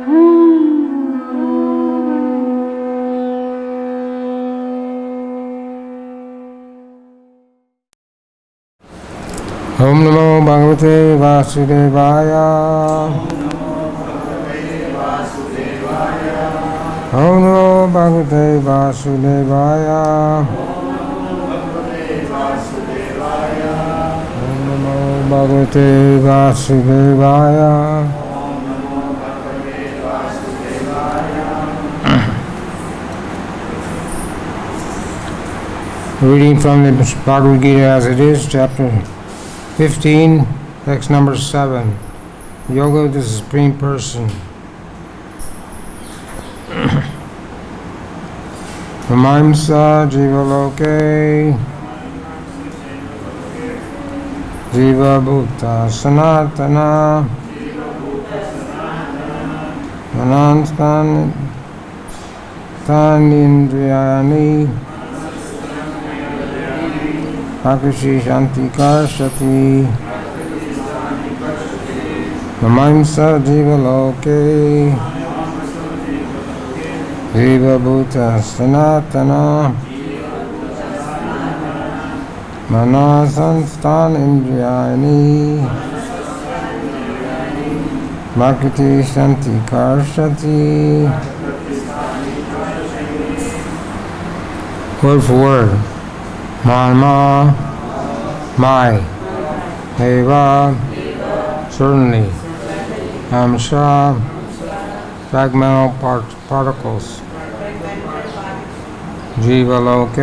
Om Namo Bhagavate Vasudevaya. Om Namo Bhagavate Vasudevaya. Om Namo Bhagavate Vasudevaya. Reading from the Bhagavad-Gita as it is, chapter 15, text number 7. Yoga of the Supreme Person. Mamsa Jiva Loke Jiva Bhuta Sanatana Mananstan Tanindriyani Akashi Shanti Karshati Mamsa Jiva Loke Jiva Bhuta Sanatana Manasanstan Indriyani Makati Shanti Karshati. Word for word. Mama, my, Eva, certainly, Amsha, fragmental particles, Jiva Loke,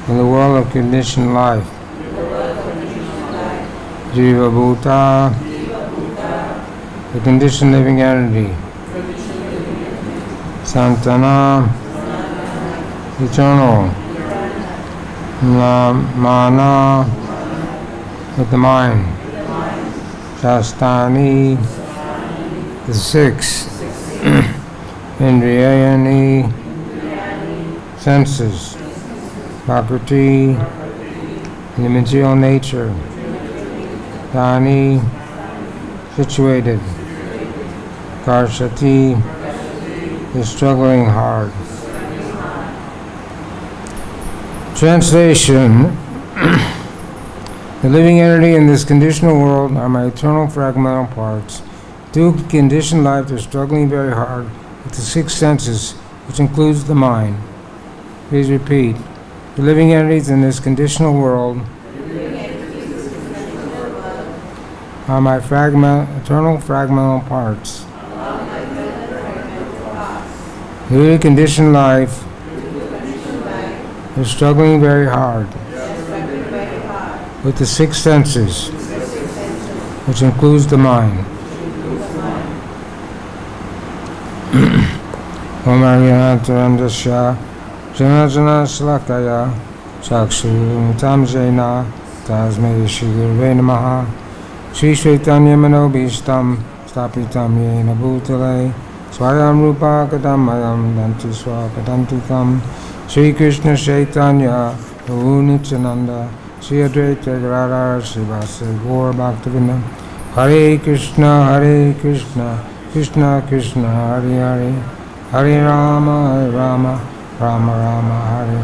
in the world of conditioned life, Jiva Bhuta, the conditioned living entity, Santana, eternal, Mana, with the mind, Shastani, the six, Indriyani, senses, Prakriti, the material nature, Dani, situated, Karshati, the struggling hard. Translation. The living entity in this conditional world are my eternal fragmental parts. Due to conditioned life, they're struggling very hard with the six senses, which includes the mind. Please repeat. The living entities in this conditional world are my eternal fragmental parts. Due to conditioned life, they're struggling very hard with the six senses, which includes the mind. Om Aryanataram Dasya Janajana Slakaya Chakshu Tam Jena Tasme Shri Gurve Namaha Shri Chaitanya Manobhishtam Stapitam Yena Bhutale Swayam Rupa Kadamayam Danti Swapadantikam Shri Krishna Chaitanya Prabhu Nityananda Shri Advaita Gadadhar Srivasa Gaur Bhaktivinoda Hare Krishna Krishna Krishna Hare Hare Hare Rama Rama Rama Hare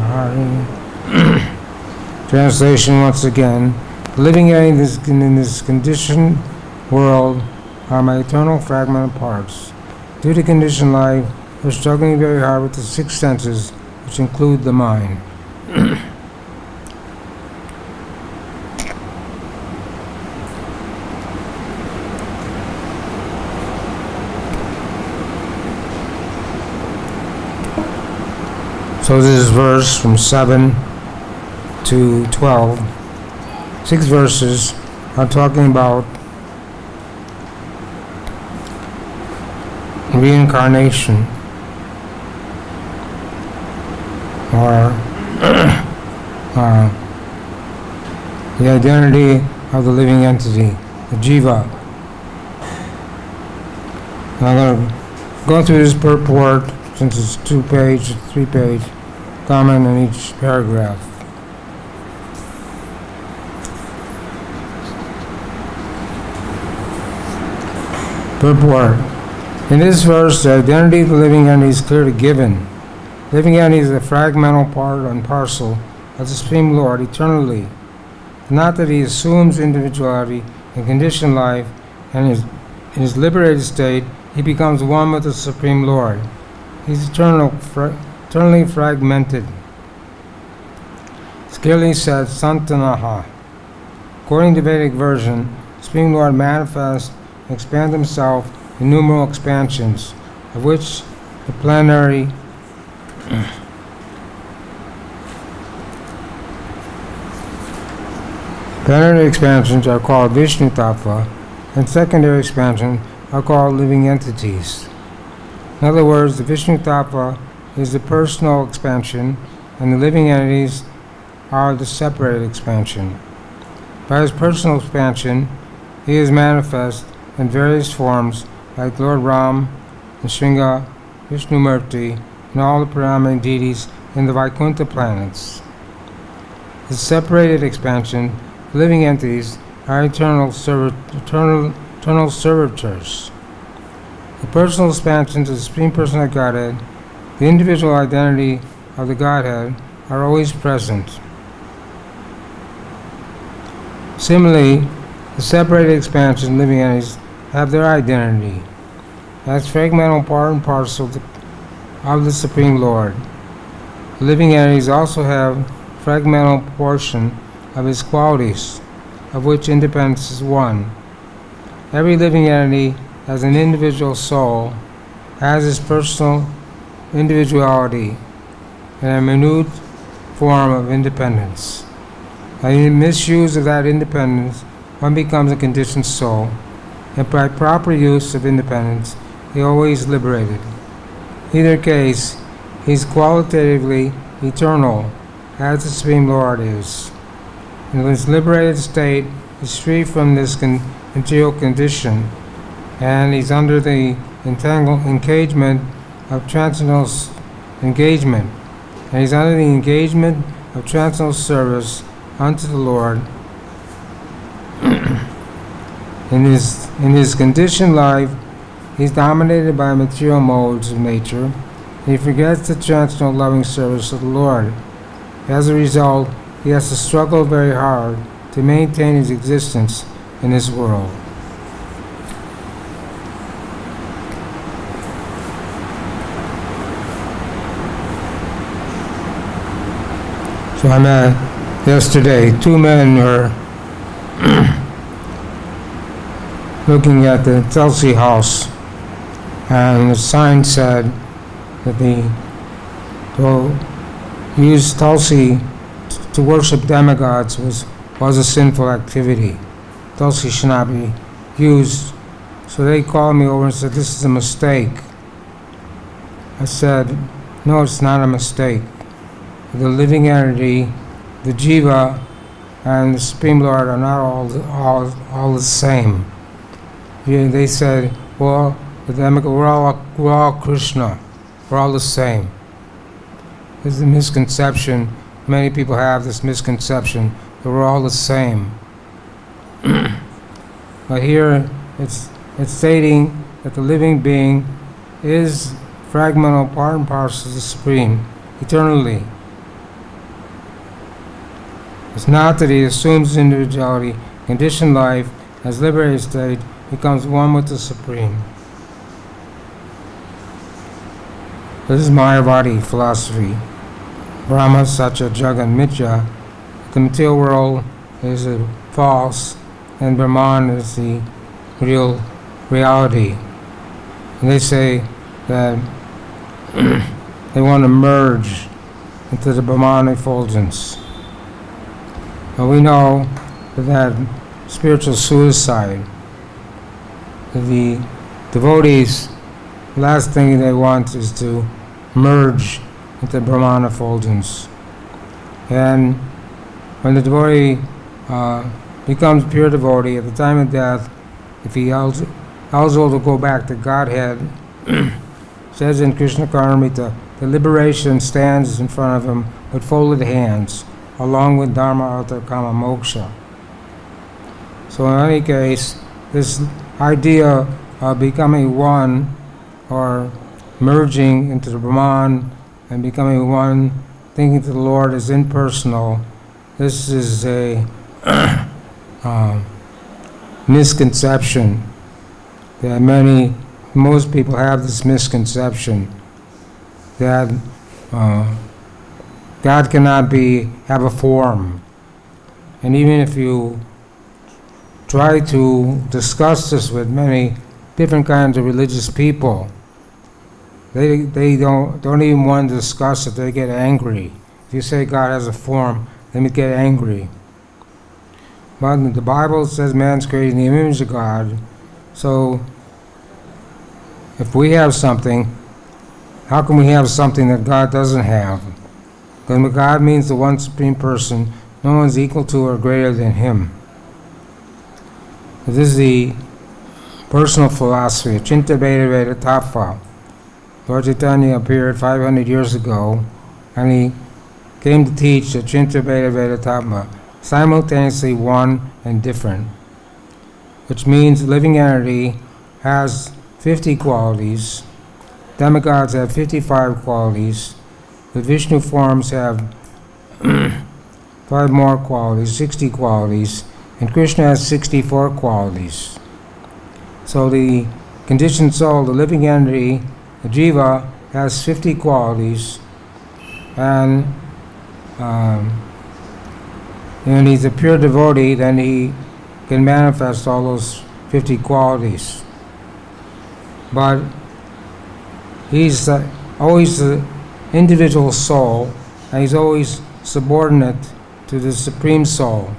Hare. Translation once again. Living in this conditioned world are my eternal fragmented parts. Due to conditioned life, we're struggling very hard with the six senses, which include the mind. So this is verse from 7 to 12. 6 verses are talking about reincarnation, or the identity of the living entity, the jiva. And I'm going to go through this purport, since it's 2-page, 3-page, comment in each paragraph. Purport. In this verse, the identity of the living entity is clearly given. Living entity is a fragmental part and parcel of the Supreme Lord eternally. Not that he assumes individuality in conditioned life, and in his liberated state, he becomes one with the Supreme Lord. He's eternally fragmented. It's clearly said, Santanaha. According to Vedic version, the Supreme Lord manifests and expands himself in numerous expansions, of which the plenary expansions are called Vishnu Tattva, and secondary expansions are called living entities. In other words, the Vishnu Tattva is the personal expansion, and the living entities are the separated expansion. By his personal expansion, he is manifest in various forms, like Lord Ram, Nrsimha, Vishnumurti, and all the predominant deities in the Vaikuntha planets. The separated expansion, living entities, are eternal servitors. The personal expansions of the Supreme Personality of Godhead, the individual identity of the Godhead, are always present. Similarly, the separated expansions of living entities have their identity as fragmental part and parcel of the Supreme Lord. The living entities also have fragmental portion of his qualities, of which independence is one. Every living entity as an individual soul has its personal individuality and a minute form of independence. By the misuse of that independence, one becomes a conditioned soul, and by proper use of independence, he always liberated. In either case, he is qualitatively eternal, as the Supreme Lord is. In his liberated state, he is free from this material condition, and he's under the engagement of transcendental engagement, and he's under the engagement of transcendental service unto the Lord. In his conditioned life, he's dominated by material modes of nature, and he forgets the transcendental loving service of the Lord. As a result, he has to struggle very hard to maintain his existence in this world. So I met yesterday, two men were looking at the Tulsi house, and the sign said that to use Tulsi to worship demigods was a sinful activity. Tulsi should not be used. So they called me over and said, this is a mistake. I said, no, it's not a mistake. The living entity, the Jiva, and the Supreme Lord are not all the same. They said, well, we're all Krishna. We're all the same. This is a misconception. Many people have this misconception that we're all the same. But here it's stating that the living being is fragmental part and parcel of the Supreme, eternally. It's not that he assumes individuality, conditioned life, as liberated state, becomes one with the Supreme. This is Mayavadi philosophy. Brahma, Satya, Jagat, Mithya. The material world is false, and Brahman is the real reality. And they say that they want to merge into the Brahman effulgence. But we know that spiritual suicide. The devotees, the last thing they want is to merge into Brahman effulgence. And when the devotee becomes pure devotee, at the time of death, if he eligible to go back to Godhead, says in Krishna Karnamrita, the liberation stands in front of him with folded hands, along with Dharma, Artha, Kama, Moksha. So in any case, this idea of becoming one or merging into the Brahman and becoming one, thinking that the Lord is impersonal. This is a misconception that most people have this misconception that God cannot have a form. And even if you try to discuss this with many different kinds of religious people, they don't even want to discuss it. They get angry. If you say God has a form, they get angry. But the Bible says man's created in the image of God. So if we have something, how can we have something that God doesn't have? Because God means the one supreme person. No one's equal to or greater than him. This is the personal philosophy, Chinta Veda Veda Tattva. Lord Chaitanya appeared 500 years ago, and he came to teach the Chinta Veda Veda Tattva, simultaneously one and different, which means living entity has 50 qualities, demigods have 55 qualities, the Vishnu forms have 5 more qualities, 60 qualities, and Krishna has 64 qualities. So the conditioned soul, the living entity, the jiva, has 50 qualities, and when he's a pure devotee, then he can manifest all those 50 qualities. But he's always the individual soul, and he's always subordinate to the Supreme Soul.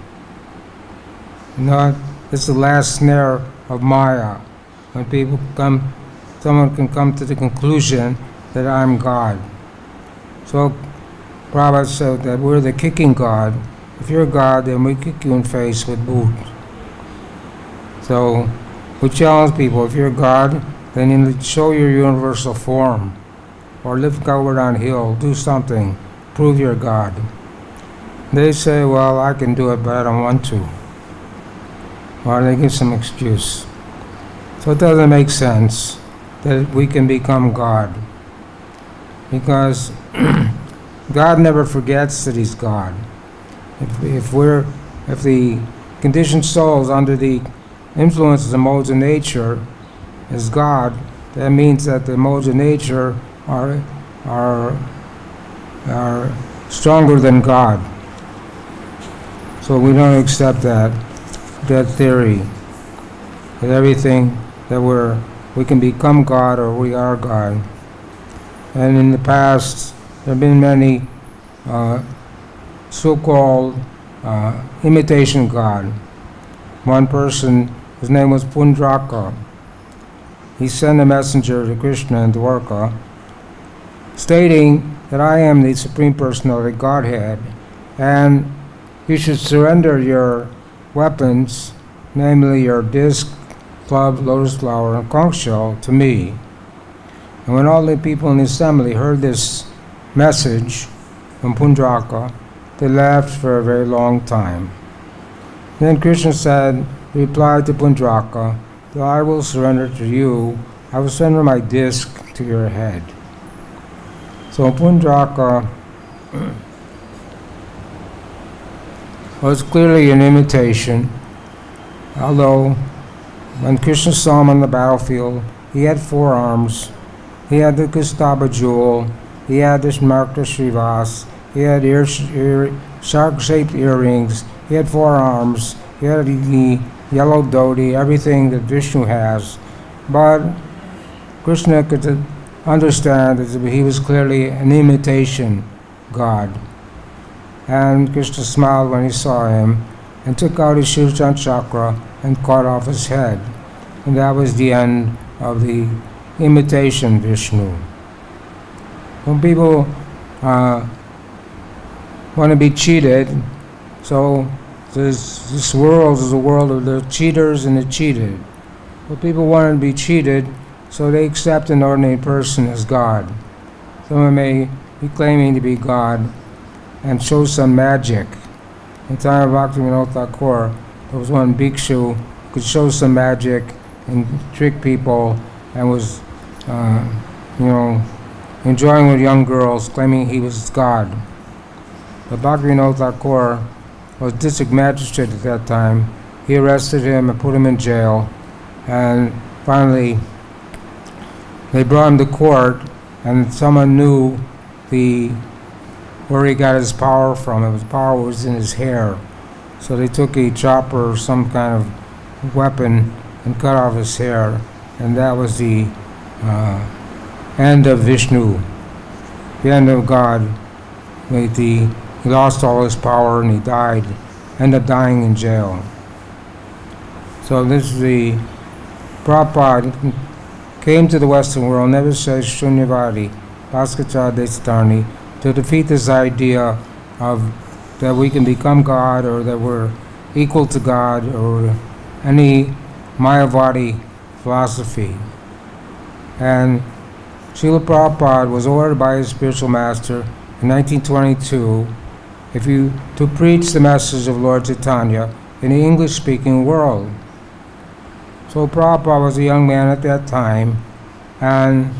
It's the last snare of Maya. When someone can come to the conclusion that I'm God. So Prabhupada said that we're the kicking God. If you're God, then we kick you in the face with boot. So we challenge people, if you're God, then you show your universal form. Or lift Govardhan Hill, do something, prove you're God. They say, well, I can do it, but I don't want to. Or they give some excuse. So it doesn't make sense that we can become God. Because God never forgets that he's God. If the conditioned souls under the influence of the modes of nature is God, that means that the modes of nature are stronger than God. So we don't accept that theory, that everything that we can become God or we are God. And in the past, there have been many so-called imitation God. One person, his name was Pundraka. He sent a messenger to Krishna in Dwarka, stating that I am the Supreme Personality Godhead, and you should surrender your weapons, namely your disc, club, lotus flower, and conch shell, to me. And when all the people in the assembly heard this message from Pundraka, they laughed for a very long time. Then Krishna replied to Pundraka, that I will surrender to you, I will surrender my disc to your head. So Pundraka was clearly an imitation, although when Krishna saw him on the battlefield, he had 4 arms. He had the Kustaba jewel, he had the Shmarka Shrivas, he had shark-shaped earrings, he had 4 arms, he had the yellow dhoti, everything that Vishnu has. But Krishna could understand that he was clearly an imitation God. And Krishna smiled when he saw him and took out his Sudarshan chakra and cut off his head. And that was the end of the imitation Vishnu. When people want to be cheated, so this world is a world of the cheaters and the cheated. But people want to be cheated, so they accept an ordinary person as God. Someone may be claiming to be God and show some magic. In the time of Bhaktivinoda Thakur, there was one bhikshu who could show some magic and trick people and was enjoying with young girls, claiming he was God. But Bhaktivinoda Thakur was district magistrate at that time. He arrested him and put him in jail. And finally, they brought him to court, and someone knew where he got his power from. His power was in his hair. So they took a chopper or some kind of weapon and cut off his hair. And that was the end of Vishnu, the end of God. He lost all his power and he died, ended up dying in jail. So this is the Prabhupada came to the Western world, never says Shunyavadi, Bhaskara Desatani, to defeat this idea of that we can become God or that we're equal to God or any Mayavadi philosophy. And Srila Prabhupada was ordered by his spiritual master in 1922 to preach the message of Lord Chaitanya in the English-speaking world. So Prabhupada was a young man at that time, and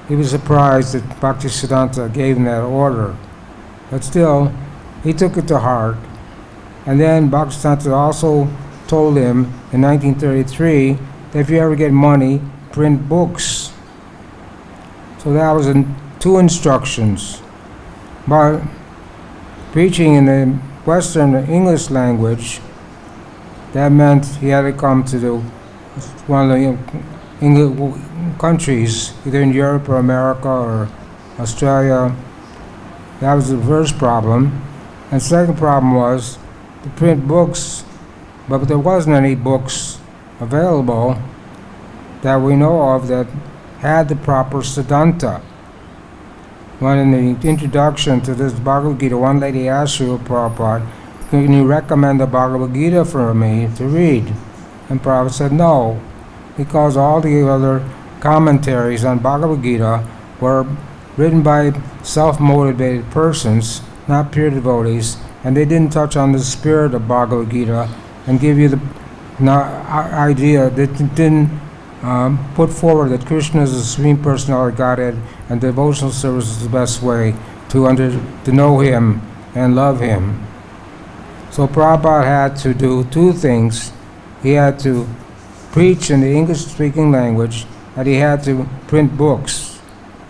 he was surprised that Bhaktisiddhanta gave him that order. But still, he took it to heart. And then Bhaktisiddhanta also told him in 1933 that if you ever get money, print books. So that was two instructions. But preaching in the Western English language, that meant he had to come to one of the English countries, either in Europe or America or Australia. That was the first problem. And the second problem was to print books, but there wasn't any books available that we know of that had the proper Siddhanta. When in the introduction to this Bhagavad-Gita, one lady asked Srila Prabhupada, "Can you recommend the Bhagavad-Gita for me to read?" And Prabhupada said no, because all the other commentaries on Bhagavad-Gita were written by self-motivated persons, not pure devotees, and they didn't touch on the spirit of Bhagavad-Gita and give you the idea that didn't put forward that Krishna is the Supreme Personality of Godhead and devotional service is the best way to know Him and love Him. So Prabhupada had to do two things. He had to preach in the English-speaking language, and he had to print books.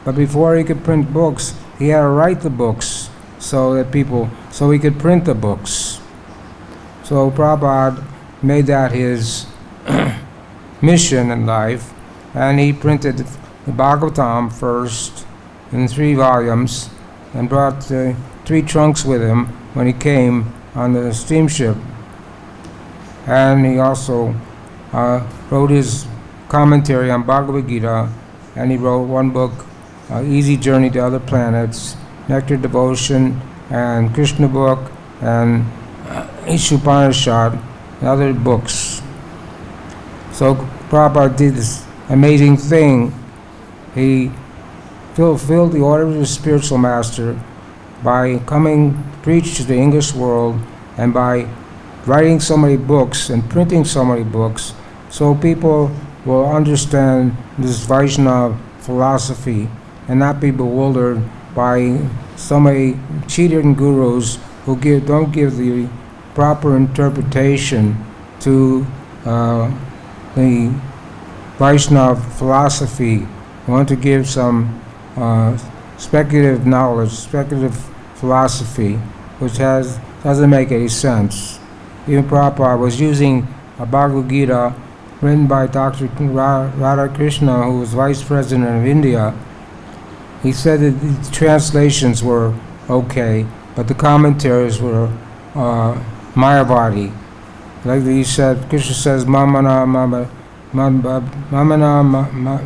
But before he could print books, he had to write the books so he could print the books. So Prabhupada made that his mission in life, and he printed the Bhagavatam first in 3 volumes and brought 3 trunks with him when he came on the steamship. And he also wrote his commentary on Bhagavad-Gita, and he wrote one book, Easy Journey to Other Planets, Nectar Devotion, and Krishna book, and Ishupanishad, and other books. So Prabhupada did this amazing thing. He fulfilled the order of his spiritual master by coming to preach to the English world and by writing so many books and printing so many books so people will understand this Vaishnava philosophy and not be bewildered by so many cheating gurus who don't give the proper interpretation to the Vaishnava philosophy. I want to give some speculative knowledge, speculative philosophy, which doesn't make any sense. Even Prabhupada was using a Bhagavad Gita written by Dr. Radha Krishna, who was Vice President of India. He said that the translations were okay, but the commentaries were Mayavadi. Like he said, Krishna says, Mamana, Mamana,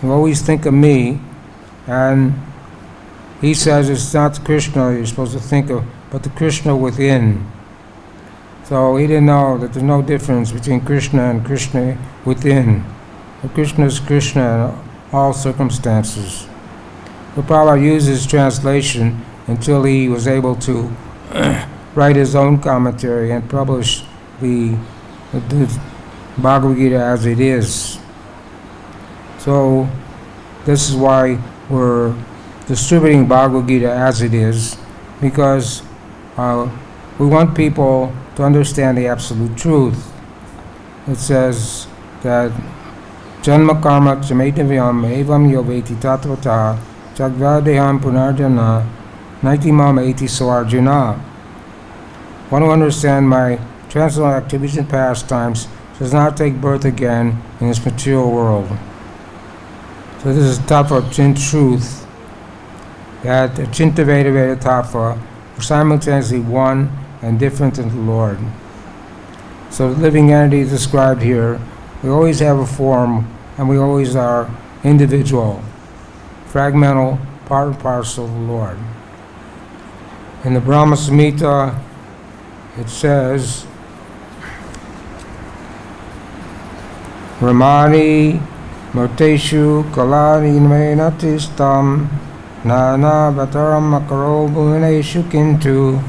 you always think of me, and he says it's not Krishna you're supposed to think of, but the Krishna within. So he didn't know that there's no difference between Krishna and Krishna within. But Krishna is Krishna in all circumstances. So Prabhupada used his translation until he was able to write his own commentary and publish the Bhagavad Gita as it is. So this is why we're distributing Bhagavad-Gita as it is, because we want people to understand the absolute truth. It says that Janma karma chametavayam evam yoveti tatvata jagvadeham punarjana naitimam eti soarjuna. One who understands my transcendental activities and pastimes does not take birth again in this material world. So this is tattva in truth, that Chinta Veda Veda tattva are simultaneously one and different in the Lord. So the living entity described here, we always have a form and we always are individual, fragmental, part and parcel of the Lord. In the Brahma Samhita, it says, Ramani Murteshu Kalani Natistam Nana Bataram Makaro Bhuvaneshu Kintu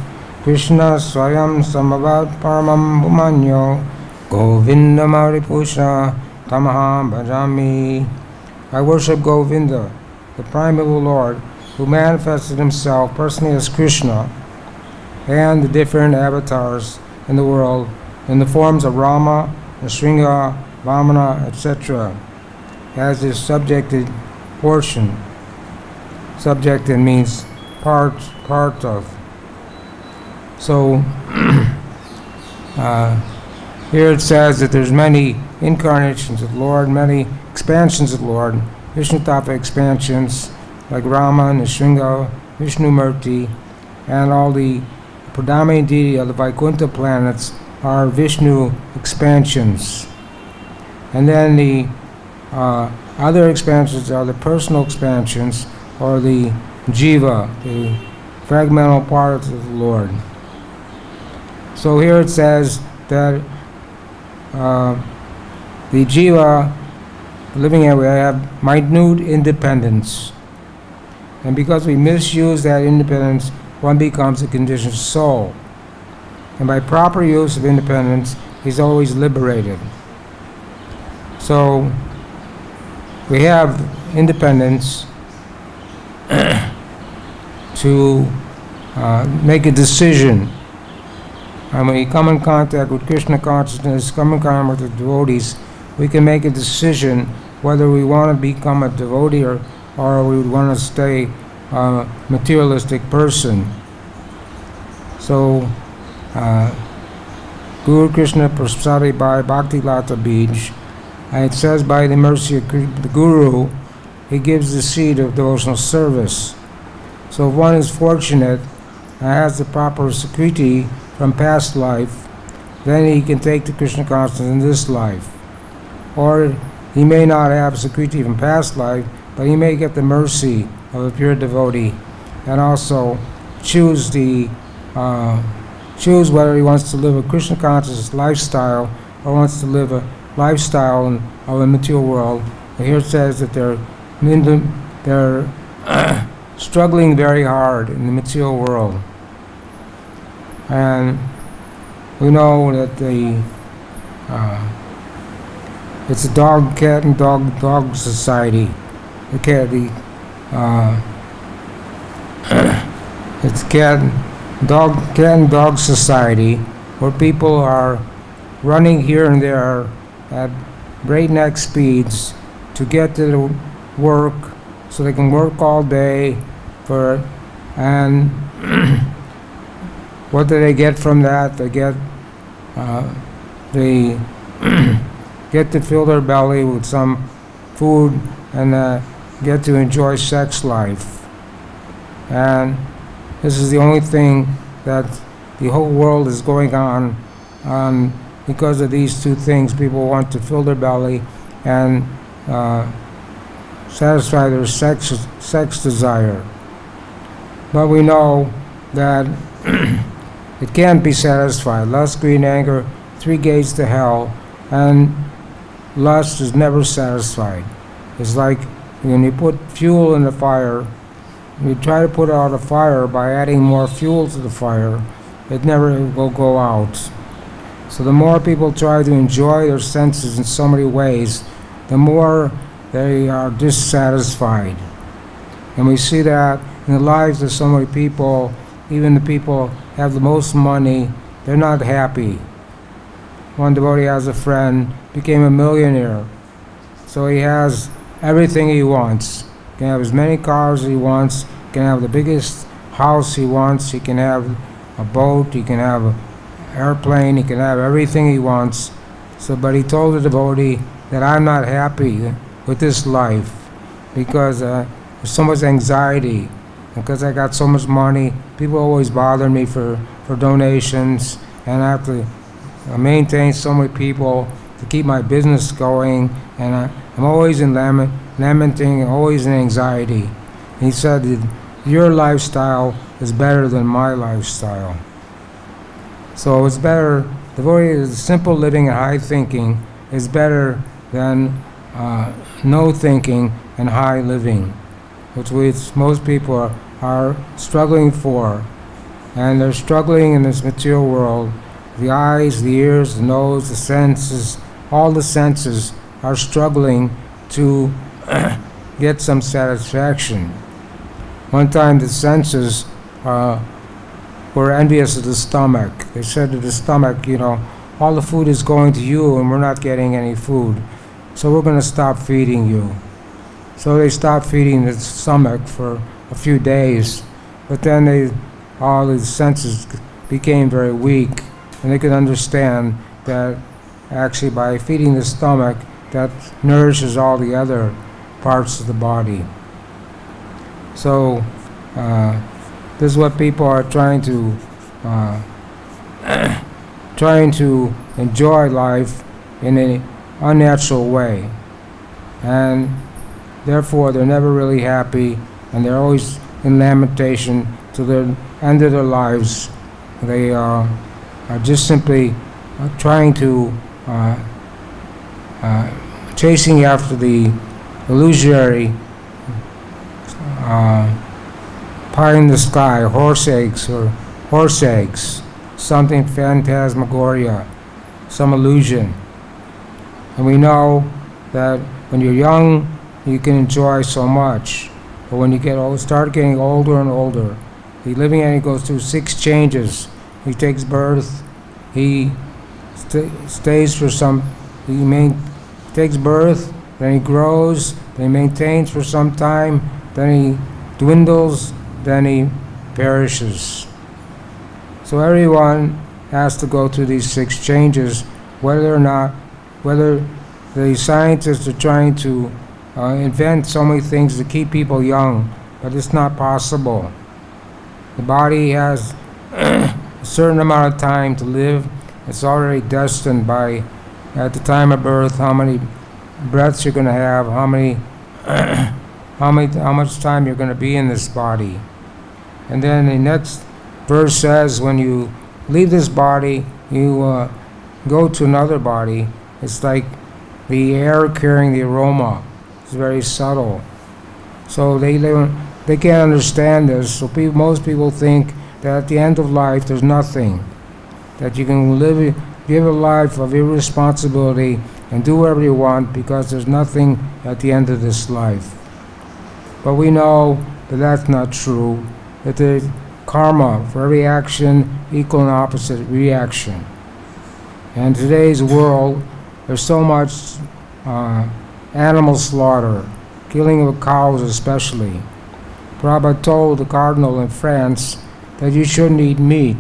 Krishna Swayam Samabhat Paramam Bhumanyo Govinda Maripusha Tamaha Bhajami. I worship Govinda, the primeval Lord, who manifested himself personally as Krishna, and the different avatars in the world in the forms of Rama, Nrsimha, Vamana, etc. as his subjected portion. Subjected means part of. So here it says that there's many incarnations of the Lord, many expansions of the Lord, Vishnu Tattva expansions like Rama, Nrsimha, Vishnu Murti, and all the predominant deity of the Vaikuntha planets are Vishnu expansions. And then the other expansions are the personal expansions, or the jiva, the fragmental parts of the Lord. So here it says that the jiva, living area, have minute independence. And because we misuse that independence, one becomes a conditioned soul. And by proper use of independence, he's always liberated. So we have independence to make a decision. And when we come in contact with Krishna consciousness, come in contact with the devotees, we can make a decision whether we want to become a devotee or we would want to stay a materialistic person. So, Guru Krishna Prasadi by Bhakti Lata Bij, and it says by the mercy of the Guru, he gives the seed of devotional service. So if one is fortunate and has the proper Sakriti from past life, then he can take the Krishna consciousness in this life. Or he may not have Sakriti from past life, but he may get the mercy of a pure devotee, and also choose whether he wants to live a Krishna conscious lifestyle or wants to live a lifestyle of the material world. And here it says that they're struggling very hard in the material world, and we know that it's a dog, cat, and dog society. It's cat and dog society, where people are running here and there at breakneck speeds to get to work, so they can work all day and what do they get from that? They get get to fill their belly with some food and get to enjoy sex life. And this is the only thing that the whole world is going on because of these two things. People want to fill their belly and satisfy their sex desire. But we know that it can't be satisfied. Lust, greed, anger, 3 gates to hell, and lust is never satisfied. It's like when you put fuel in the fire, you try to put out a fire by adding more fuel to the fire, it never will go out. So the more people try to enjoy their senses in so many ways, the more they are dissatisfied. And we see that in the lives of so many people. Even the people have the most money, they're not happy. One devotee has a friend, became a millionaire. So he has everything he wants. He can have as many cars as he wants, he can have the biggest house he wants, he can have a boat, he can have an airplane, he can have everything he wants. So, but he told the devotee that I'm not happy with this life because there's so much anxiety. Because I got so much money, people always bother me for donations, and I have to maintain so many people to keep my business going, and I'm always in lamenting, always in anxiety. And he said, your lifestyle is better than my lifestyle. So it's better, the simple living and high thinking is better than no thinking and high living, which most people are struggling for. And they're struggling in this material world. The eyes, the ears, the nose, the senses, all the senses are struggling to get some satisfaction. One time the senses were envious of the stomach. They said to the stomach, all the food is going to you and we're not getting any food. So we're going to stop feeding you. So they stopped feeding the stomach for a few days, but then all the senses became very weak, and they could understand that actually by feeding the stomach, that nourishes all the other parts of the body. So this is what people are trying to enjoy life in an unnatural way, and therefore they're never really happy, and they're always in lamentation to the end of their lives. They are just simply trying to chasing after the illusory pie in the sky, horse eggs, something phantasmagoria, some illusion. And we know that when you're young, you can enjoy so much, but when you start getting older and older, the living entity goes through 6 changes. He takes birth, he stays for takes birth, then he grows, then he maintains for some time, then he dwindles, then he perishes. So everyone has to go through these 6 changes, whether the scientists are trying to invent so many things to keep people young, but it's not possible. The body has a certain amount of time to live. It's already destined by, at the time of birth, how many breaths you're going to have, how much time you're going to be in this body. And then the next verse says, when you leave this body, you go to another body. It's like the air carrying the aroma. It's very subtle. So they can't understand this. So most people think that at the end of life there's nothing, that you can live a life of irresponsibility and do whatever you want because there's nothing at the end of this life. But we know that that's not true, that there's karma, for every action, equal and opposite reaction. And in today's world, there's so much animal slaughter, killing of cows especially. Prabhupada told the cardinal in France that you shouldn't eat meat.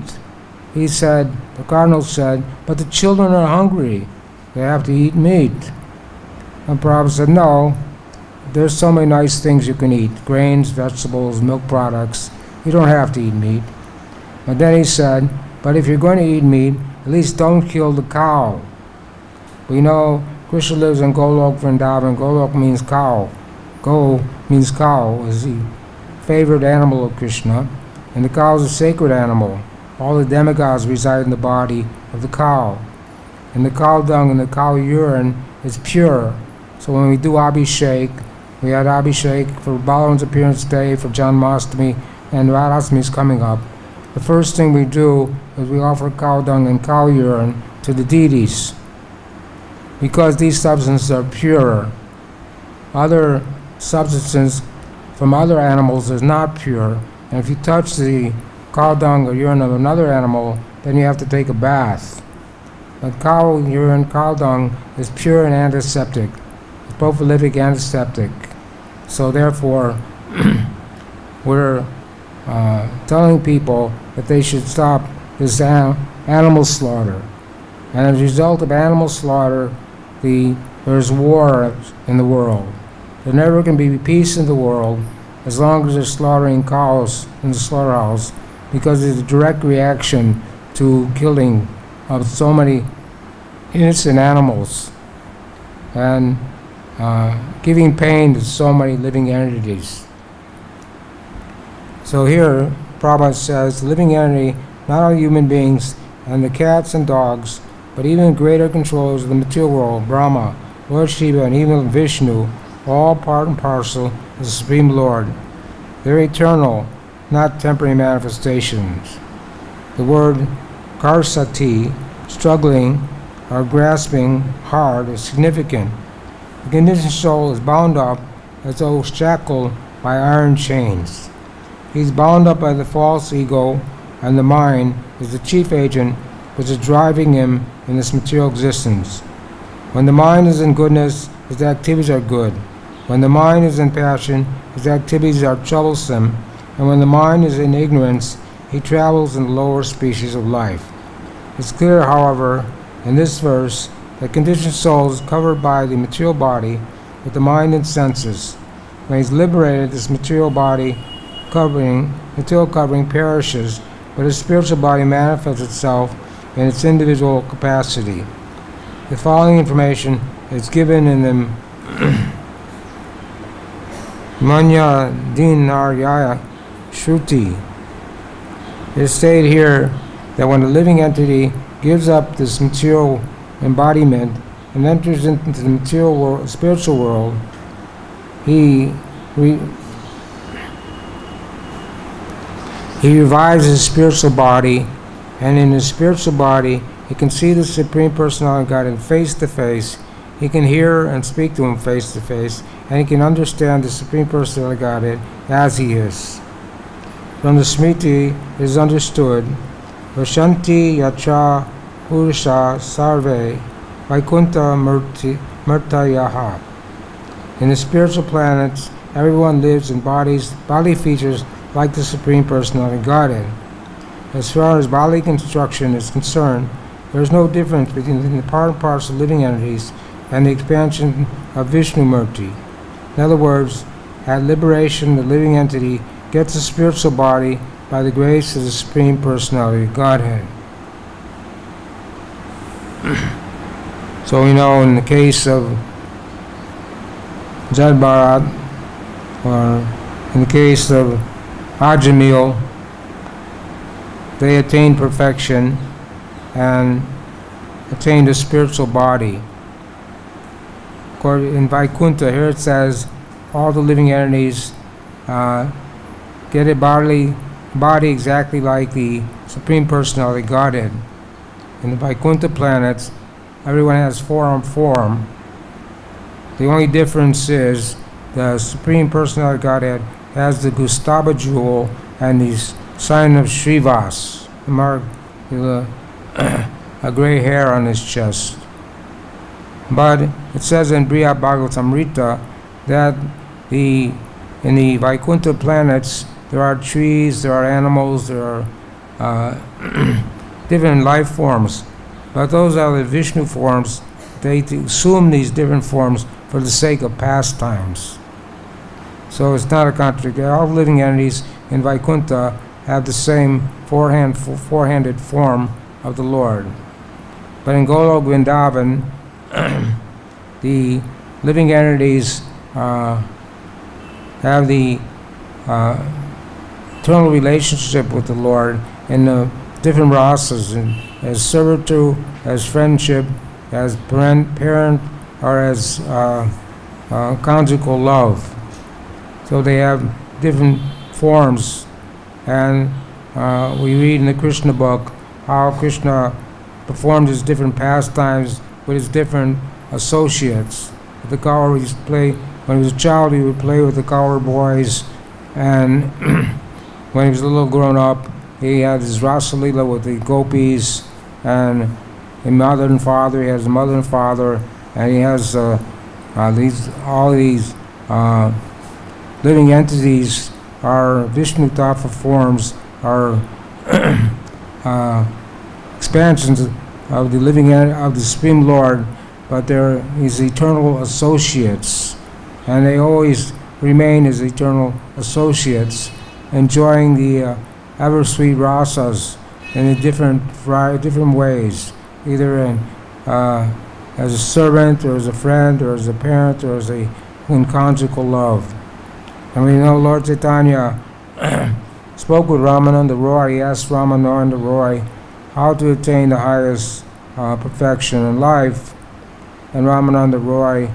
The cardinal said, but the children are hungry, they have to eat meat. And Prabhupada said, no, there's so many nice things you can eat, grains, vegetables, milk products, you don't have to eat meat. And then he said, but if you're going to eat meat, at least don't kill the cow. We know Krishna lives in Golok, Vrindavan. Golok means cow. Go means cow, is the favorite animal of Krishna, and the cow is a sacred animal. All the demigods reside in the body of the cow. And the cow dung and the cow urine is pure. So when we do Abhishek, we had Abhishek for Balaram's appearance day, for Janmashtami, and Radhastami is coming up. The first thing we do is we offer cow dung and cow urine to the deities, because these substances are pure. other substances from other animals is not pure. And if you touch the cow dung or urine of another animal, then you have to take a bath. But cow urine, cow dung is pure and antiseptic. It's both prolific and antiseptic. So therefore, we're telling people that they should stop this animal slaughter. And as a result of animal slaughter, there's war in the world. There never can be peace in the world as long as they're slaughtering cows in the slaughterhouse, because it's a direct reaction to killing of so many innocent animals and giving pain to so many living entities. So here, Prabhupada says, living entity, not only human beings and the cats and dogs, but even greater controllers of the material world, Brahma, Lord Shiva, and even Vishnu, all part and parcel of the Supreme Lord. They're eternal, not temporary manifestations. The word karsati, struggling or grasping hard, is significant. The conditioned soul is bound up as though shackled by iron chains. He's bound up by the false ego, and the mind is the chief agent which is driving him in this material existence. When the mind is in goodness, his activities are good. When the mind is in passion, his activities are troublesome. And when the mind is in ignorance, he travels in the lower species of life. It's clear, however, in this verse, that conditioned soul is covered by the material body with the mind and senses. When he's liberated, this material covering perishes, but his spiritual body manifests itself in its individual capacity. The following information is given in the Manya Dinaryaya Shruti. It is stated here that when a living entity gives up this material embodiment and enters into the material world, spiritual world, he revives his spiritual body, and in his spiritual body he can see the Supreme Personality of Godhead face to face. He can hear and speak to him face to face, and he can understand the Supreme Personality of Godhead as he is. From the Smriti it is understood, Vashanti Yacha Purusha Sarve Vaikunta Murtayaha. In the spiritual planets, everyone lives in bodily features like the Supreme Personality of Godhead. As far as bodily construction is concerned, there is no difference between the part and parcel living entities and the expansion of Vishnu Murti. In other words, at liberation, the living entity gets a spiritual body by the grace of the Supreme Personality of Godhead. So we know in the case of Jad Bharat, or in the case of Ajamil, they attained perfection and attained a spiritual body. In Vaikuntha, here it says all the living entities get a body exactly like the Supreme Personality Godhead. In the Vaikuntha planets, everyone has form. The only difference is the Supreme Personality Godhead has the Gustava jewel and the sign of Srivas, the mark, a gray hair on his chest. But it says in Brihad Bhagavatamrita that in the Vaikuntha planets there are trees, there are animals, there are different life forms. But those are the Vishnu forms. They assume these different forms for the sake of pastimes. So it's not a contradiction. All living entities in Vaikuntha have the same four-handed form of the Lord. But in Golok Vrindavan, the living entities have the eternal relationship with the Lord in the different rasas, as servitude, as friendship, as parent, or as conjugal love. So they have different forms, and we read in the Krishna book how Krishna performed his different pastimes with his different associates. The Kauravas when he was a child, he would play with the cowherd boys, and when he was a little grown up, he had his Rasa Leela with the gopis, and a mother and father. He has a mother and father, and he has all these living entities are Vishnu tattva forms, are expansions of the living of the Supreme Lord, but they're his eternal associates, and they always remain as eternal associates, enjoying the ever sweet rasas in a different ways, either as a servant, or as a friend, or as a parent, or as in conjugal love. And we know Lord Chaitanya spoke with Ramananda Roy. He asked Ramananda Roy how to attain the highest perfection in life, and Ramananda Roy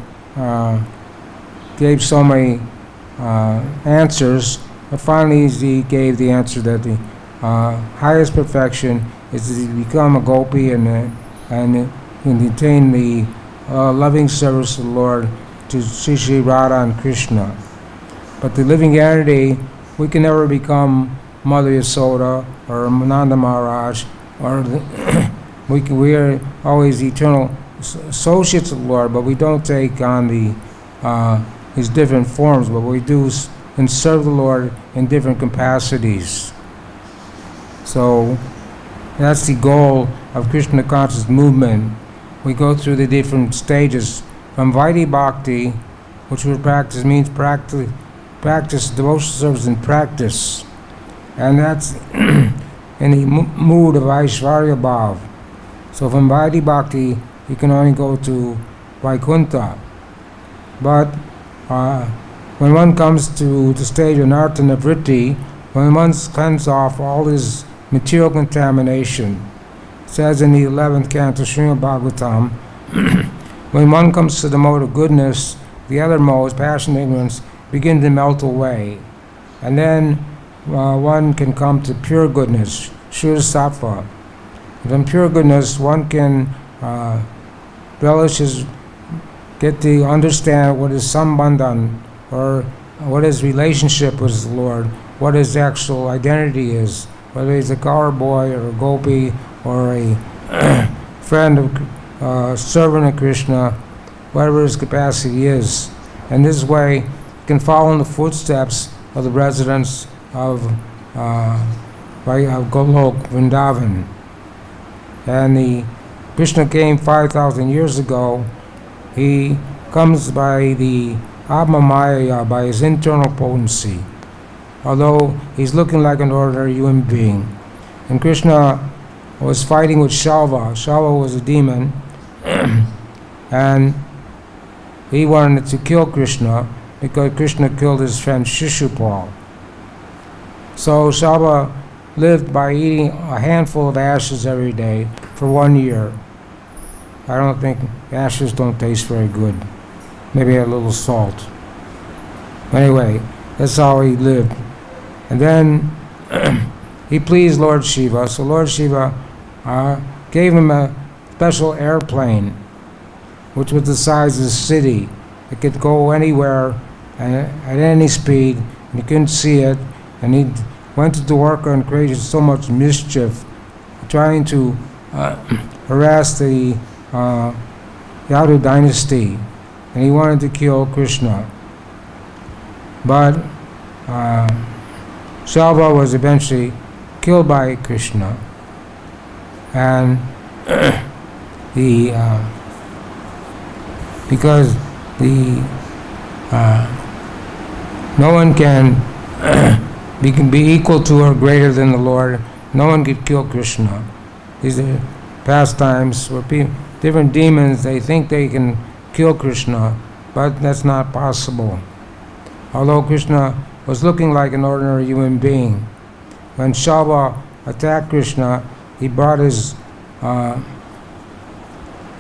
gave so many answers, but finally he gave the answer that the highest perfection is to become a gopi and attain the loving service of the Lord to Sri Radha and Krishna. But the living entity, we can never become Mother Yasoda or Nanda Maharaj, or we are always eternal associates of the Lord, but we don't take on his different forms, but we do and serve the Lord in different capacities. So that's the goal of Krishna conscious movement. We go through the different stages from Vaidhi Bhakti, which we practice means practice devotional service in practice, and that's in the mood of Aishvarya Bhav. So from Vaidhi Bhakti, you can only go to Vaikuntha. But when one comes to the stage of Nartana Vritti, when one cleanses off all his material contamination, it says in the 11th canto Srimad Bhagavatam, when one comes to the mode of goodness, the other modes, passion and ignorance, begin to melt away. And then one can come to pure goodness, Shuddha Sattva. From pure goodness, one can get to understand what is Sambandhan, or what his relationship with the Lord, what his actual identity is, whether he's a cowherd boy or a gopi or a friend of servant of Krishna, whatever his capacity is. And this way, you can follow in the footsteps of the residents of Golok, Vrindavan. And Krishna came 5,000 years ago. He comes by the Atma Maya, by his internal potency, although he's looking like an ordinary human being. And Krishna was fighting with Shalva. Shalva was a demon, and he wanted to kill Krishna because Krishna killed his friend Shishupal. So Shalva lived by eating a handful of ashes every day for 1 year. I don't think ashes don't taste very good. Maybe a little salt. Anyway, that's how he lived. And then he pleased Lord Shiva. So Lord Shiva gave him a special airplane, which was the size of the city. It could go anywhere at any speed, and you couldn't see it. And he went to Dwarka and created so much mischief, trying to harass the Yadu dynasty, and he wanted to kill Krishna. But Shalva was eventually killed by Krishna, and because no one can be equal to or greater than the Lord. No one could kill Krishna. These are pastimes where different demons, they think they can kill Krishna, but that's not possible. Although Krishna was looking like an ordinary human being, when Shalva attacked Krishna, he brought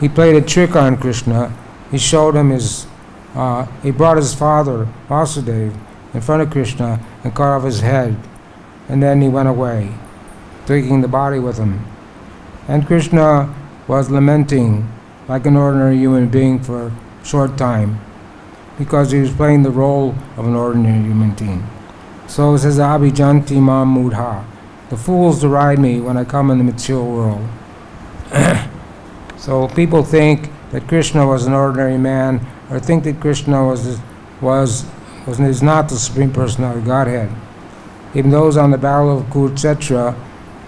he played a trick on Krishna. He showed him he brought his father, Vasudeva, in front of Krishna and cut off his head, and then he went away, taking the body with him. And Krishna was lamenting like an ordinary human being for a short time. because he was playing the role of an ordinary human being. So it says, Abhijanti mam mudha. The fools deride me when I come in the material world. So people think that Krishna was an ordinary man, or think that Krishna is not the Supreme Personality of Godhead. Even those on the battle of Kurukshetra,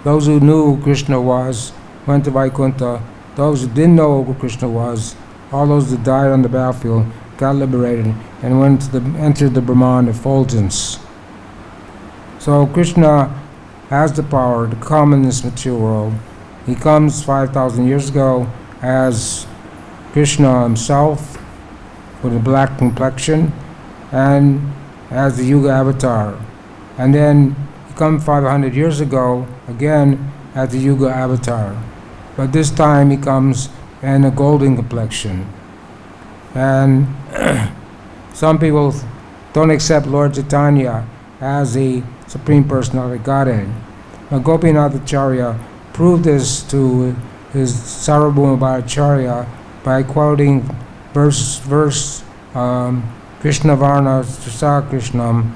those who knew who Krishna was, went to Vaikuntha. Those who didn't know who Krishna was, all those who died on the battlefield, got liberated and entered the Brahman effulgence. So Krishna has the power to come in this material world. He comes 5,000 years ago as Krishna himself with a black complexion and as the Yuga avatar. And then he comes 500 years ago again as the Yuga avatar. But this time he comes in a golden complexion. And some people don't accept Lord Chaitanya as the Supreme Personality of Godhead. Now Gopinathacharya proved this to his Sarvabhauma Bhattacharya by quoting verse Krishna Varna Trisa Krishnam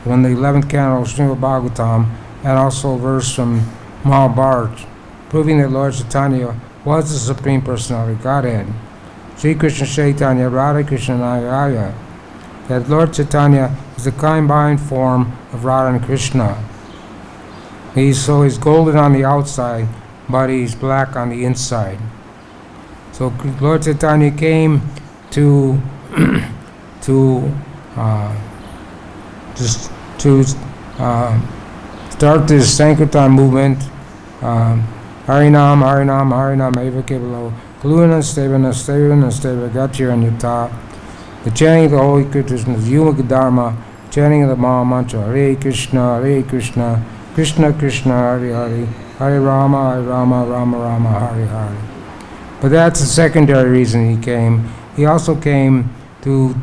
from the 11th canto of Srimad Bhagavatam, and also a verse from Mahabharata, proving that Lord Chaitanya was the Supreme Personality of Godhead. Sri Krishna Chaitanya Radha Krishna Nayaya, that Lord Chaitanya is the combined form of Radha and Krishna. He's golden on the outside, but he's black on the inside. So Lord Chaitanya came to start this Sankirtan movement. Harinam, Harinam, Harinam, Eva Kevalo, Kaluna, Stevana, Gatiranyata. The chanting of the Holy Scriptures is Yuga Dharma, chanting of the Maha Mantra, Hare Krishna, Krishna Krishna, Hare Hare, Hare Rama, Rama Rama, Hare Hare. But that's the secondary reason he came. He also came to,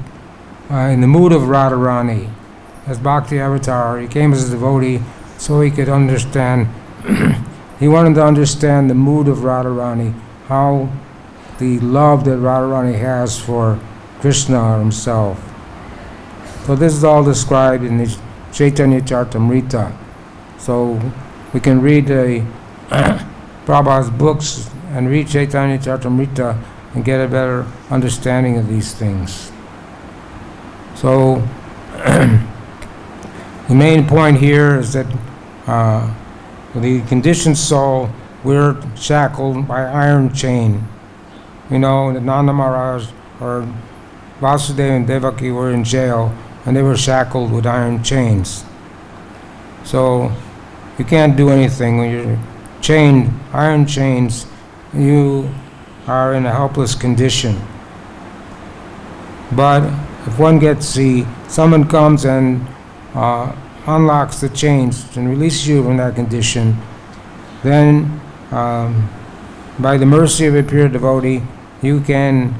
in the mood of Radharani, as Bhakti Avatar. He came as a devotee so he could understand, he wanted to understand the mood of Radharani, how the love that Radharani has for Krishna himself. So this is all described in the Chaitanya Charitamrita. So we can read Prabhupada's books and read Chaitanya Charitamrita and get a better understanding of these things. So the main point here is that the conditioned soul, we're shackled by iron chain. You know, the Nanda Maharaj or Vasudeva and Devaki were in jail and they were shackled with iron chains. So you can't do anything when you're chained, iron chains. You are in a helpless condition. But if one someone comes and unlocks the chains and releases you from that condition, then by the mercy of a pure devotee, you can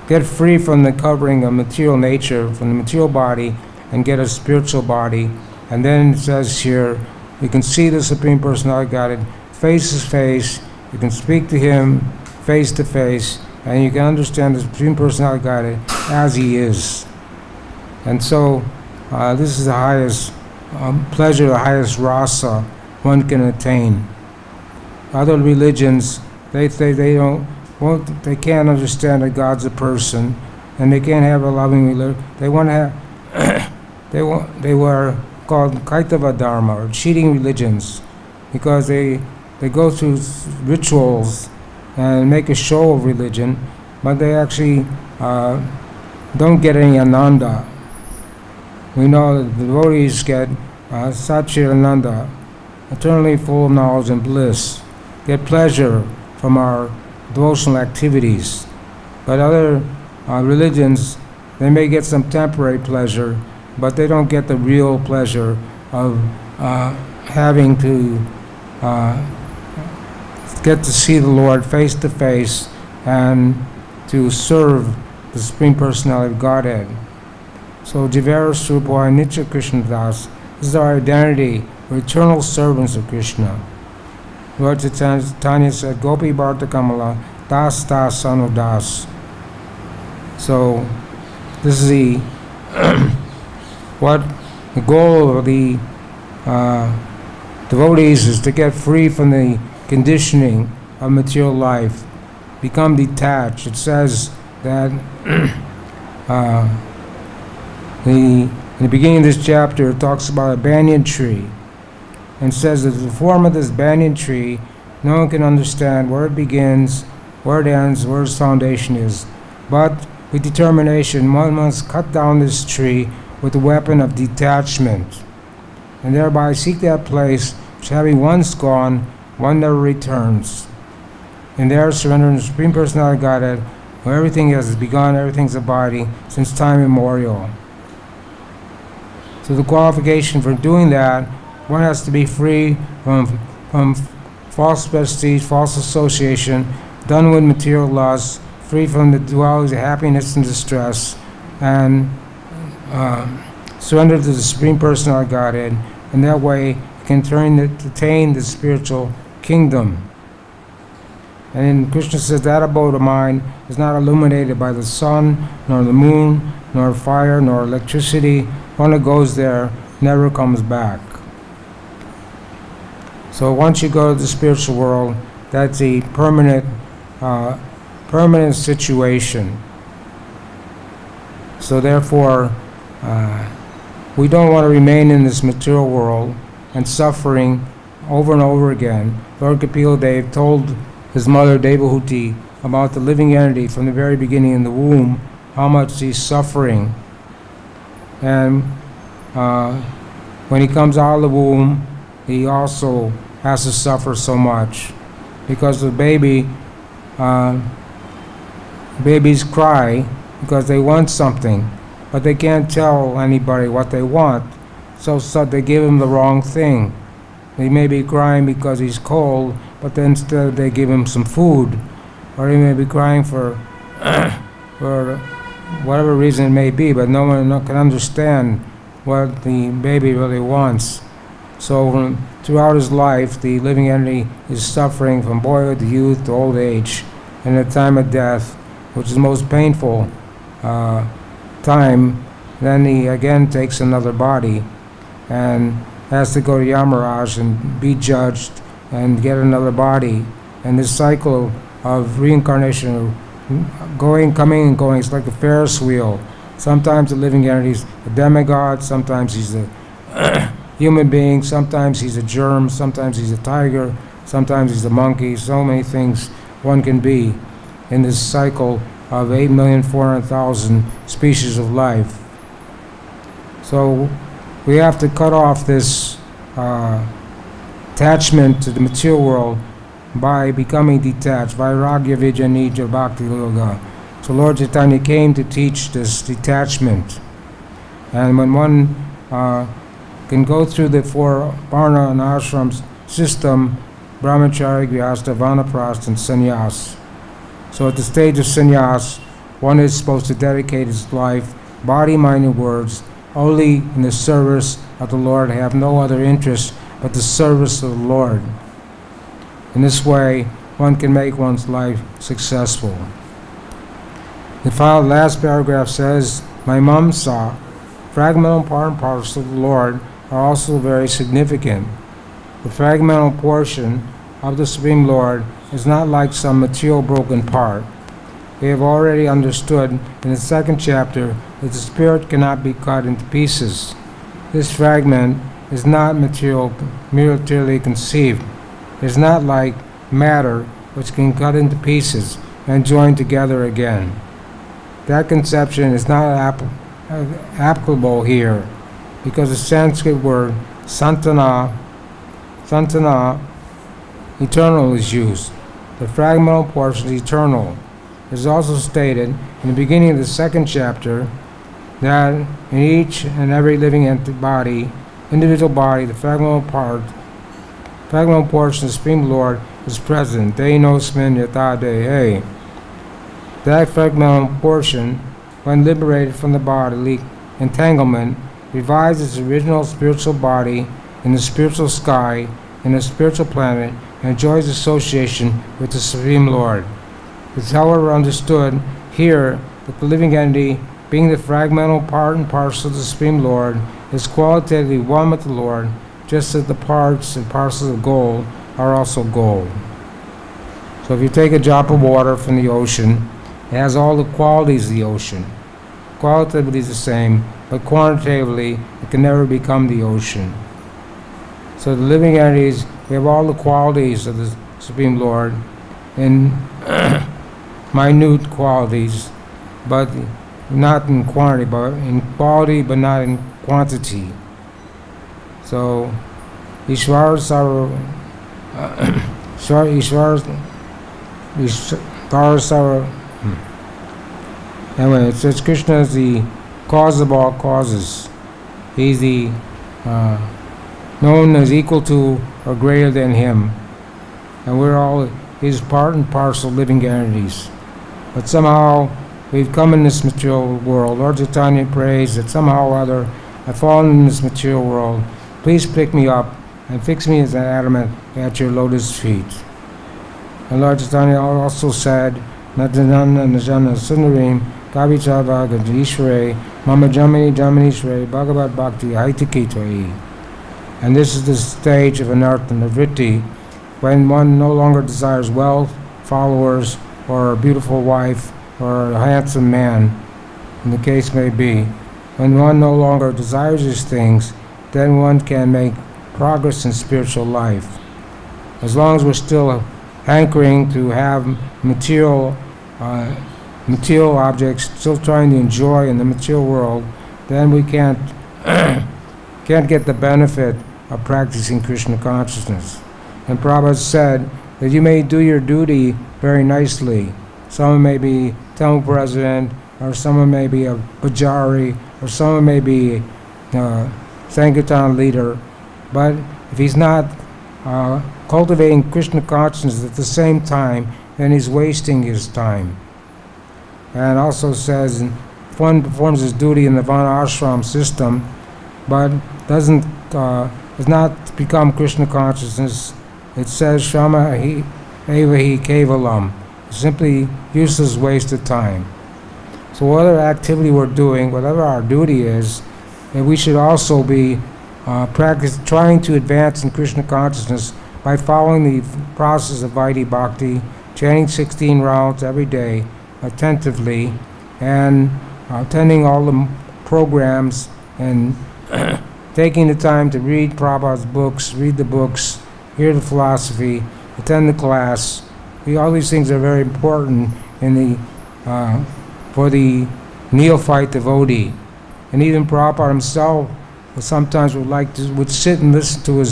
get free from the covering of material nature, from the material body, and get a spiritual body. And then it says here, you can see the Supreme Personality of Godhead face to face, you can speak to Him face to face, and you can understand the Supreme Personality of Godhead as He is. And so, this is the highest pleasure, the highest rasa one can attain. Other religions, they can't understand that God's a person, and they can't have a loving religion. They want to have, they were called Kaitava Dharma, or cheating religions, because they go through rituals and make a show of religion, but they actually don't get any ananda. We know that the devotees get Satchidananda, eternally full of knowledge and bliss, get pleasure from our devotional activities. But other religions, they may get some temporary pleasure, but they don't get the real pleasure of having to get to see the Lord face to face and to serve the Supreme Personality of Godhead. So Jivara Surabhaya Nitya Krishna Das, this is our identity. We're eternal servants of Krishna. Lord Chaitanya said, Gopi Bharta Kamala, Das Das Sanu Das. So this is the what the goal of the devotees is to get free from the conditioning of material life, become detached. It says that in the beginning of this chapter it talks about a banyan tree, and says that the form of this banyan tree, no one can understand where it begins, where it ends, where its foundation is. But with determination, one must cut down this tree with the weapon of detachment, and thereby seek that place which, having once gone, one never returns. And there surrender in the Supreme Personality of Godhead, where everything has begun, everything's abiding since time immemorial. So the qualification for doing that, one has to be free from false prestige, false association, done with material lust, free from the dualities of happiness and distress, and surrender to the Supreme Personality of Godhead, and that way you can attain the spiritual kingdom. And Krishna says that abode of mine is not illuminated by the sun, nor the moon, nor fire, nor electricity. One who goes there never comes back. So once you go to the spiritual world, that's a permanent situation. So therefore, we don't want to remain in this material world and suffering over and over again. Lord Kapila Dev told his mother Devahuti about the living entity from the very beginning in the womb, how much he's suffering. And when he comes out of the womb, he also has to suffer so much, because the babies cry because they want something, but they can't tell anybody what they want, so they give him the wrong thing. He may be crying because he's cold, but then instead they give him some food, or he may be crying for whatever reason it may be, but no one can understand what the baby really wants. So throughout his life, the living entity is suffering from boyhood to youth to old age, and the time of death, which is the most painful time. Then he again takes another body and has to go to Yamaraj and be judged and get another body. And this cycle of reincarnation, going, coming, and going, it's like a Ferris wheel. Sometimes the living entity is a demigod, sometimes he's a human being, sometimes he's a germ, sometimes he's a tiger, sometimes he's a monkey. So many things one can be in this cycle of 8,400,000 species of life. So we have to cut off this attachment to the material world by becoming detached. Vairagya Vijanija bhakti-yoga. So Lord Chaitanya came to teach this detachment. And when one can go through the four varna and ashram system, brahmachari, grihastha, vanaprastha, and sannyas. So at the stage of sannyas, one is supposed to dedicate his life, body, mind, and words, only in the service of the Lord, have no other interest but the service of the Lord. In this way, one can make one's life successful. The last paragraph says, my mamsa, fragmental part and parcel of the Lord, are also very significant. The fragmental portion of the Supreme Lord is not like some material broken part. We have already understood in the second chapter that the spirit cannot be cut into pieces. This fragment is not materially conceived. It is not like matter, which can cut into pieces and join together again. That conception is not applicable here, because the Sanskrit word santana, eternal, is used. The fragmental portion is eternal. It is also stated in the beginning of the second chapter that in each and every living individual body, the fragmental portion of the Supreme Lord is present. Denosmin yata dehe. That fragmental portion, when liberated from the bodily entanglement, revives its original spiritual body in the spiritual sky, in the spiritual planet, and enjoys association with the Supreme Lord. It is however understood here that the living entity, being the fragmental part and parcel of the Supreme Lord, is qualitatively one with the Lord, just as the parts and parcels of gold are also gold. So if you take a drop of water from the ocean, it has all the qualities of the ocean. Qualitatively the same, but quantitatively it can never become the ocean. So the living entities, we have all the qualities of the Supreme Lord in minute qualities, but not in quantity, but in quality, but not in quantity. So Ishvara anyway, it says Krishna is the cause of all causes. He's the known as equal to or greater than him. And we're all his part and parcel living entities. But somehow we've come in this material world. Lord Chaitanya prays that somehow or other I've fallen in this material world. Please pick me up and fix me as an adamant at your lotus feet. And Lord Chaitanya also said, Nadananda Najana Sundarim Kavichava Gajishware Mama Jamini Jaminishware Bhagavad Bhakti Haitikitoi. And this is the stage of anartha nivritti, when one no longer desires wealth, followers, or a beautiful wife, or a handsome man, and the case may be. When one no longer desires these things, then one can make progress in spiritual life. As long as we're still hankering to have material objects, still trying to enjoy in the material world, then we can't get the benefit of practicing Krishna consciousness. And Prabhupada said that you may do your duty very nicely. Someone may be temple president, or someone may be a pujari, or someone may be a Sankirtan leader, but if he's not cultivating Krishna consciousness at the same time, then he's wasting his time. And also says, if one performs his duty in the Vana ashram system, but does not become Krishna consciousness, it says Shama Evahi Kevalam, simply useless waste of time. So whatever activity we're doing, whatever our duty is, and we should also be trying to advance in Krishna consciousness by following the process of Vaidhi Bhakti, chanting 16 rounds every day attentively, and attending all the programs, and taking the time to read Prabhupada's books, read the books, hear the philosophy, attend the class. All these things are very important for the neophyte devotee. And even Prabhupada himself sometimes would sit and listen to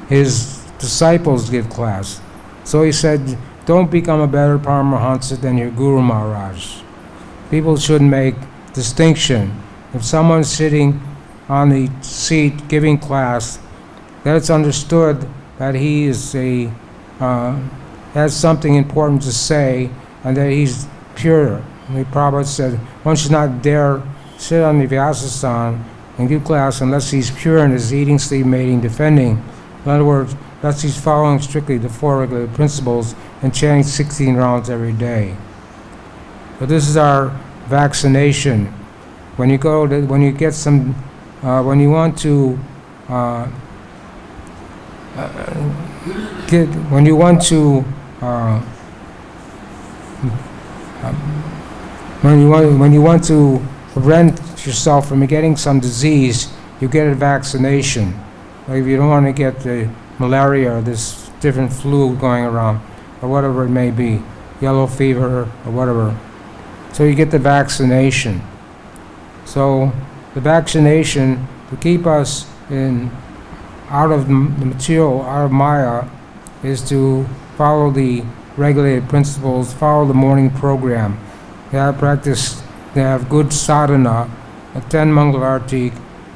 his disciples give class. So he said, don't become a better Paramahansa than your Guru Maharaj. People should make distinction. If someone's sitting on the seat giving class, that it's understood that he is has something important to say, and that he's pure. And the Prabhupada said, one should not dare sit on the Vyasasana and give class unless he's pure in his eating, sleep, mating, defending. In other words, unless he's following strictly the 4 regulated principles and chanting 16 rounds every day. But this is our vaccination. When you want to prevent yourself from getting some disease, you get a vaccination. Like if you don't want to get the malaria or this different flu going around, or whatever it may be, yellow fever or whatever. So you get the vaccination. So the vaccination to keep us out of the material, out of Maya, is to follow the regulated principles, follow the morning program. They have good sadhana, attend Mangalarti,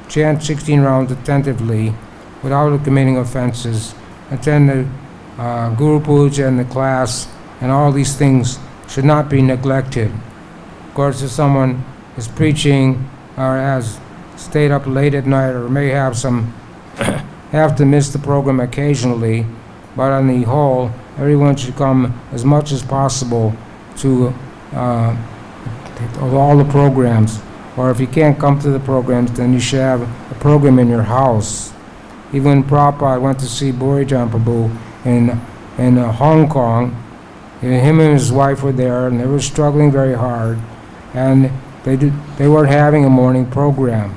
chant 16 rounds attentively without committing offenses, attend the Guru Puja and the class, and all these things should not be neglected. Of course, if someone is preaching or has stayed up late at night or may have to miss the program occasionally, but on the whole, everyone should come as much as possible to of all the programs. Or if you can't come to the programs, then you should have a program in your house. Even when Prabhupada went to see Burijan Prabhu in Hong Kong, him and his wife were there, and they were struggling very hard, and they weren't having a morning program.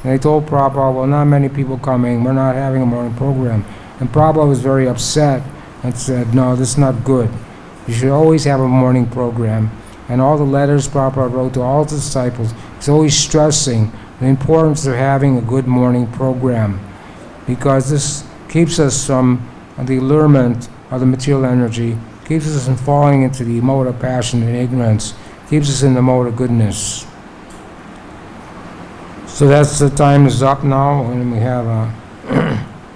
And they told Prabhupada, well, not many people coming, we're not having a morning program. And Prabhupada was very upset and said, no, this is not good. You should always have a morning program. And all the letters Prabhupada wrote to all the disciples, he's always stressing the importance of having a good morning program, because this keeps us from the allurement of the material energy, keeps us from falling into the mode of passion and ignorance, keeps us in the mode of goodness. So that's the time is up now, and we have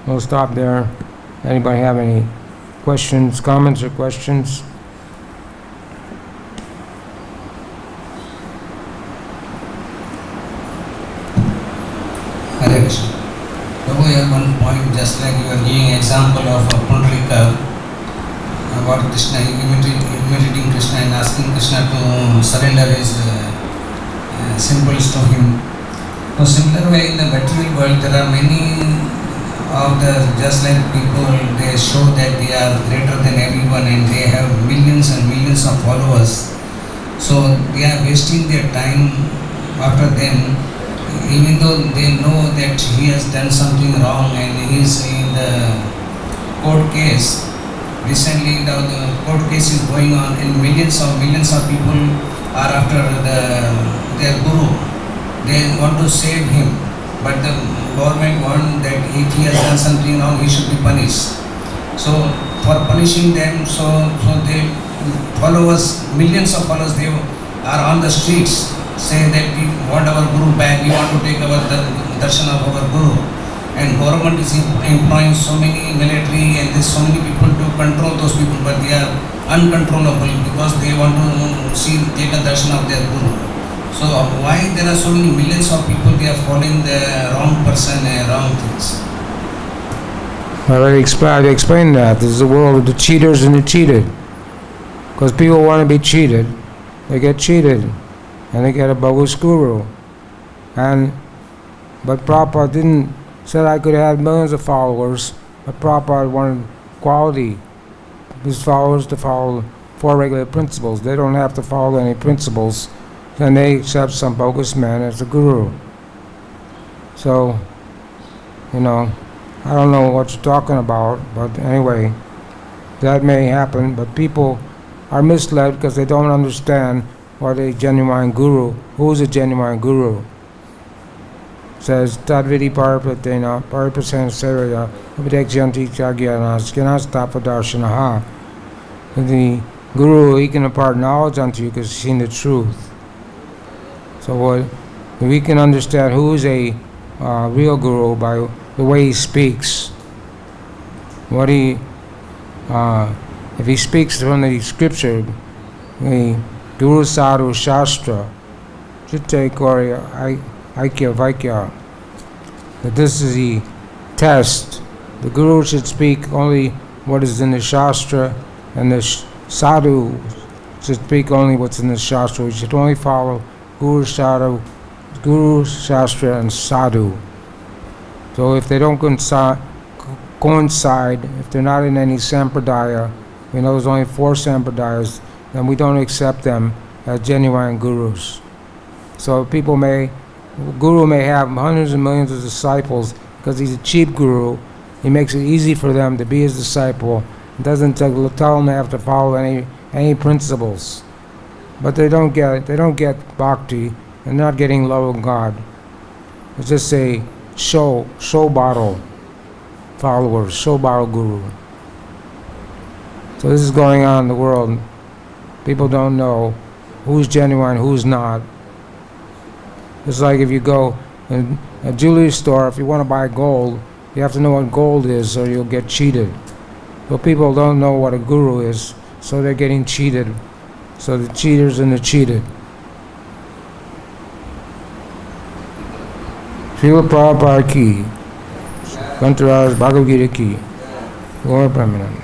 we'll stop there. Anybody have any questions, comments, or questions? Hare Krishna. Prabhu, here one point, just like you are giving example of Pundrika about Krishna, imitating Krishna and asking Krishna to surrender his symbols to him. So similar way in the material world, there are many of the, just like people, they show that they are greater than everyone and they have millions and millions of followers. So they are wasting their time after them, even though they know that he has done something wrong and he is in the court case. Recently the court case is going on and millions of people are after their guru. They want to save him, but the government want that if he has done something wrong, he should be punished. So for punishing them, so they followers, millions of followers, they are on the streets, say that we want our guru back, we want to take our darshan of our guru. And government is employing so many military and there's so many people to control those people, but they are uncontrollable because they want to take a darshan of their guru. So why there are so many millions of people, they are following the wrong person and wrong things? Well, I explained that. This is the world of the cheaters and the cheated. Because people want to be cheated, they get cheated, and they get a bogus guru. But Prabhupada said I could have millions of followers, but Prabhupada wanted quality. His followers to follow 4 regular principles. They don't have to follow any principles, then they accept some bogus man as a guru. So, I don't know what you're talking about, but anyway, that may happen, but people are misled because they don't understand what a genuine guru, who is a genuine guru. It says, Tadvidi parapratena, paripasena saraya, abhidekjanti chagyana, skinastapadarshanaha. The guru, he can impart knowledge unto you because he's seen the truth. So we can understand who is a real guru by the way he speaks. If he speaks from the scripture, the Guru Sadhu Shastra, Chitte Korya Aikya Vaikya, that this is the test. The Guru should speak only what is in the Shastra, and the Sadhu should speak only what's in the Shastra. We should only follow Guru Shastra and Sadhu. So if they don't coincide, if they're not in any sampradaya, we know there's only 4 sampradayas, then we don't accept them as genuine gurus. So guru may have hundreds and millions of disciples because he's a cheap guru. He makes it easy for them to be his disciple. It doesn't tell them they have to follow any principles. But they don't get bhakti. They're not getting love of God. It's just a show bottle followers, show bottle guru. So this is going on in the world. People don't know who's genuine, who's not. It's like if you go in a jewelry store, if you want to buy gold, you have to know what gold is or you'll get cheated. But people don't know what a guru is, so they're getting cheated. So the cheaters and the cheated. Srila Prabhupada ki, Kantaraj Bhagavad-Gita ki, Gaur Brahmanan.